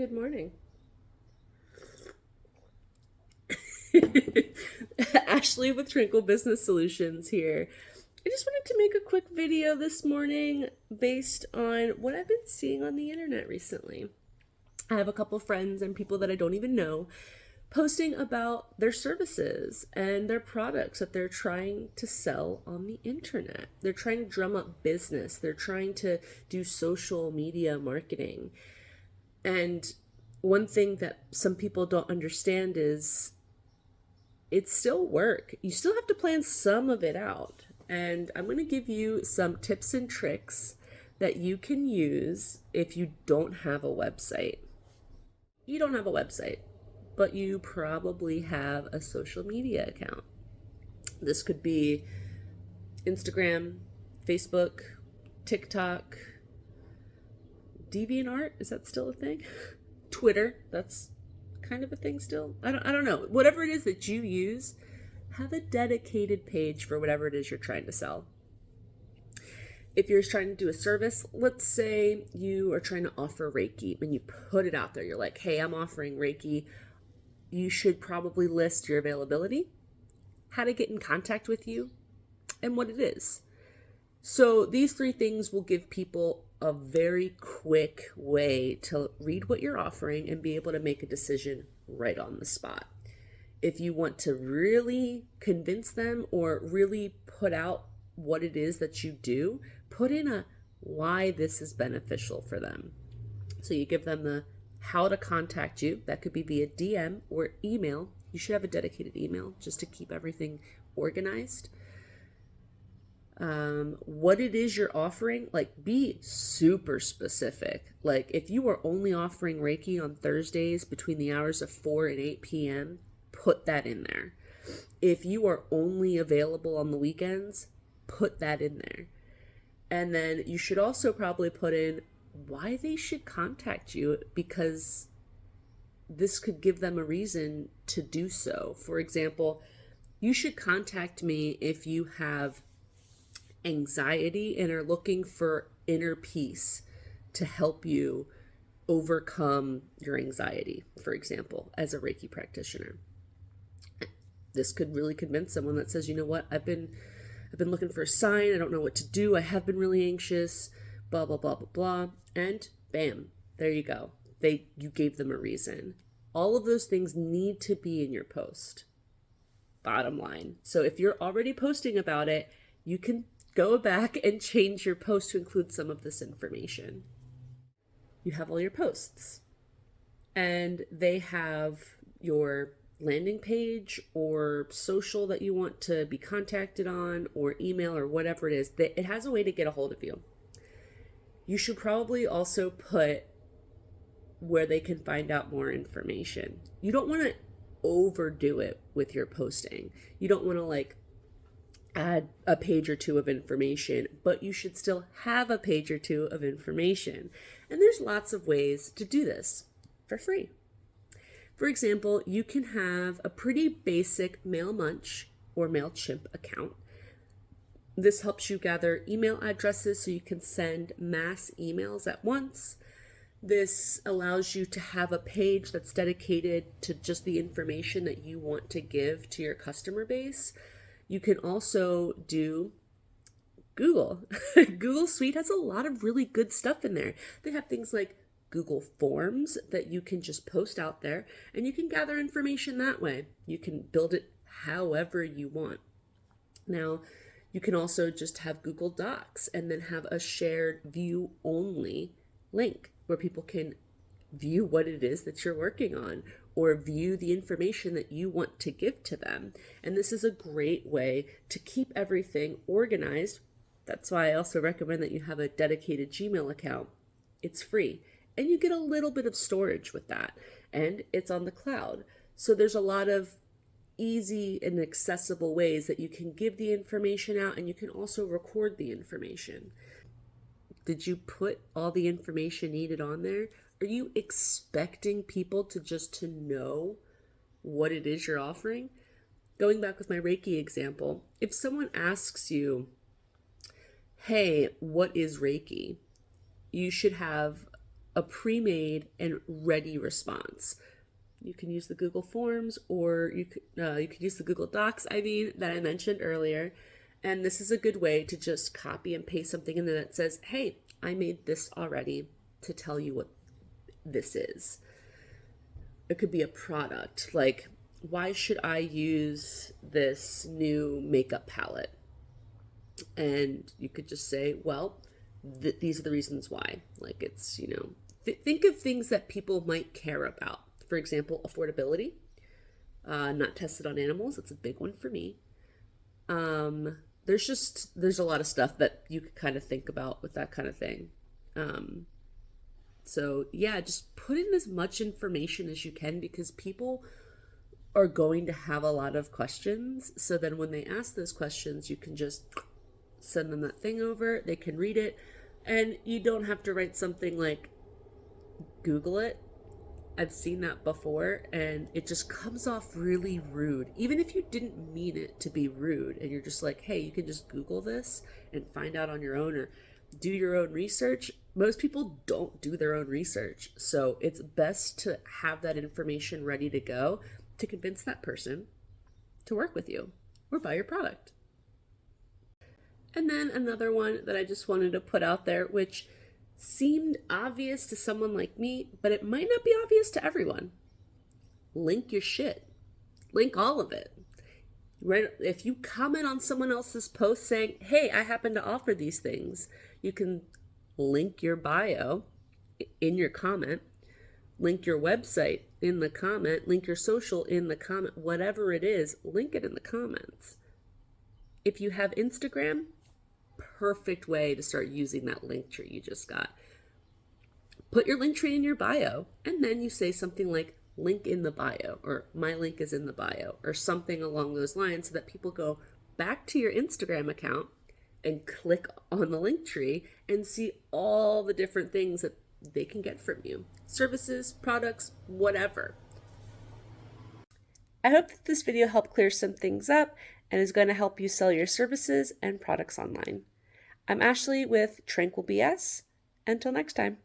Good morning. Ashley with Trinkle Business Solutions here. I just wanted to make a quick video this morning based on what I've been seeing on the internet recently. I have a couple friends and people that I don't even know posting about their services and their products that they're trying to sell on the internet. They're trying to drum up business, they're trying to do social media marketing. And one thing that some people don't understand is it's still work. You still have to plan some of it out. And I'm going to give you some tips and tricks that you can use if you don't have a website. You don't have a website, but you probably have a social media account. This could be Instagram, Facebook, TikTok, DeviantArt. Is that still a thing? Twitter. That's kind of a thing still. I don't know. Whatever it is that you use, have a dedicated page for whatever it is you're trying to sell. If you're trying to do a service, let's say you are trying to offer Reiki and you put it out there. You're like, hey, I'm offering Reiki. You should probably list your availability, how to get in contact with you, and what it is. So these three things will give people a very quick way to read what you're offering and be able to make a decision right on the spot. If you want to really convince them or really put out what it is that you do, put in a why this is beneficial for them. So you give them the how to contact you. That could be via DM or email. You should have a dedicated email just to keep everything organized. What it is you're offering, like be super specific. Like if you are only offering Reiki on Thursdays between the hours of 4 and 8 p.m., put that in there. If you are only available on the weekends, put that in there. And then you should also probably put in why they should contact you, because this could give them a reason to do so. For example, you should contact me if you have anxiety and are looking for inner peace to help you overcome your anxiety, for example, as a Reiki practitioner. This could really convince someone that says, you know what, I've been looking for a sign, I don't know what to do, I have been really anxious, blah blah blah blah blah, and bam, there you go. You gave them a reason. All of those things need to be in your post. Bottom line. So if you're already posting about it, you can go back and change your post to include some of this information. You have all your posts, and they have your landing page or social that you want to be contacted on, or email, or whatever it is. It has a way to get a hold of you. You should probably also put where they can find out more information. You don't want to overdo it with your posting. You don't want to add a page or two of information, but you should still have a page or two of information. And there's lots of ways to do this for free. For example, you can have a pretty basic MailMunch or MailChimp account. This helps you gather email addresses so you can send mass emails at once. This allows you to have a page that's dedicated to just the information that you want to give to your customer base. You can also do Google. Google Suite has a lot of really good stuff in there. They have things like Google Forms that you can just post out there, and you can gather information that way. You can build it however you want. Now, you can also just have Google Docs and then have a shared view only link where people can view what it is that you're working on or view the information that you want to give to them. And this is a great way to keep everything organized. That's why I also recommend that you have a dedicated Gmail account. It's free, and you get a little bit of storage with that, and it's on the cloud. So there's a lot of easy and accessible ways that you can give the information out, and you can also record the information. Did you put all the information needed on there? Are you expecting people to know what it is you're offering? Going back with my Reiki example, if someone asks you, hey, what is Reiki? You should have a pre-made and ready response. You can use the Google Forms, or you could use the Google Docs, that I mentioned earlier. And this is a good way to just copy and paste something in there that says, hey, I made this already to tell you what this is. It could be a product, like, why should I use this new makeup palette? And you could just say, well, these are the reasons why. Like, it's, think of things that people might care about. For example, affordability, not tested on animals. That's a big one for me. There's a lot of stuff that you could kind of think about with that kind of thing. So yeah, just put in as much information as you can, because people are going to have a lot of questions. So then when they ask those questions, you can just send them that thing over. They can read it, and you don't have to write something like Google it. I've seen that before, and it just comes off really rude. Even if you didn't mean it to be rude, and you're just like, hey, you can just Google this and find out on your own, or do your own research. Most people don't do their own research. So it's best to have that information ready to go to convince that person to work with you or buy your product. And then another one that I just wanted to put out there, which seemed obvious to someone like me, but it might not be obvious to everyone. Link your shit. Link all of it. Right? If you comment on someone else's post saying, hey, I happen to offer these things, you can link your bio in your comment, link your website in the comment, link your social in the comment, whatever it is, link it in the comments. If you have Instagram, perfect way to start using that link tree you just got. Put your link tree in your bio, and then you say something like link in the bio, or my link is in the bio, or something along those lines, so that people go back to your Instagram account and click on the link tree and see all the different things that they can get from you. Services, products, whatever. I hope that this video helped clear some things up and is going to help you sell your services and products online. I'm Ashley with Tranquil BS. Until next time.